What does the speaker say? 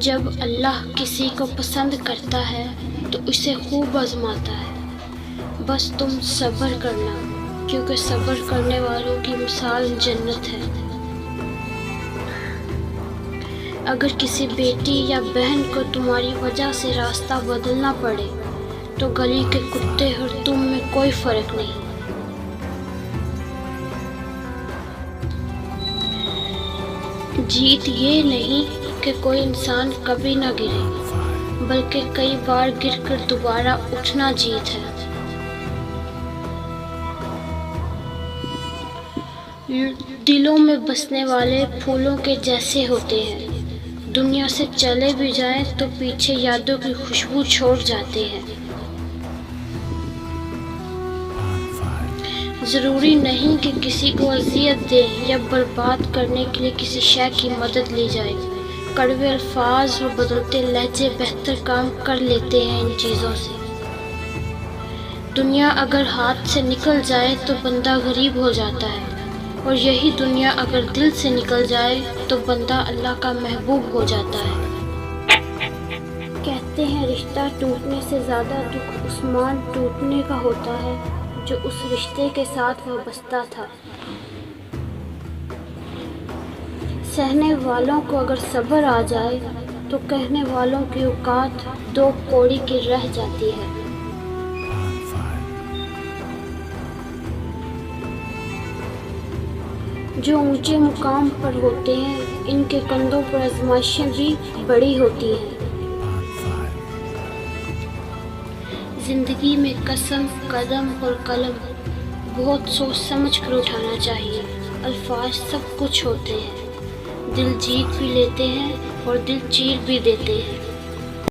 جب اللہ کسی کو پسند کرتا ہے تو اسے خوب آزماتا ہے، بس تم صبر کرنا، کیونکہ صبر کرنے والوں کی مثال جنت ہے۔ اگر کسی بیٹی یا بہن کو تمہاری وجہ سے راستہ بدلنا پڑے تو گلی کے کتے اور تم میں کوئی فرق نہیں۔ جیت یہ نہیں کہ کوئی انسان کبھی نہ گرے، بلکہ کئی بار گر کر دوبارہ اٹھنا جیت ہے۔ دلوں میں بسنے والے پھولوں کے جیسے ہوتے ہیں، دنیا سے چلے بھی جائیں تو پیچھے یادوں کی خوشبو چھوڑ جاتے ہیں۔ ضروری نہیں کہ کسی کو اذیت دے یا برباد کرنے کے لیے کسی شے کی مدد لی جائے۔ کڑوے الفاظ اور بدلتے لہجے بہتر کام کر لیتے ہیں ان چیزوں سے۔ دنیا اگر ہاتھ سے نکل جائے تو بندہ غریب ہو جاتا ہے، اور یہی دنیا اگر دل سے نکل جائے تو بندہ اللہ کا محبوب ہو جاتا ہے۔ کہتے ہیں رشتہ ٹوٹنے سے زیادہ دکھ اس مان ٹوٹنے کا ہوتا ہے جو اس رشتے کے ساتھ وابستہ تھا۔ سہنے والوں کو اگر صبر آ جائے تو کہنے والوں کی اوقات دو کوڑی کی رہ جاتی ہے۔ جو اونچے مقام پر ہوتے ہیں ان کے کندھوں پر آزمائشیں بھی بڑی ہوتی ہیں۔ زندگی میں قسم، قدم اور قلم بہت سوچ سمجھ کر اٹھانا چاہیے۔ الفاظ سب کچھ ہوتے ہیں، دل جیت بھی لیتے ہیں اور دل چیر بھی دیتے ہیں۔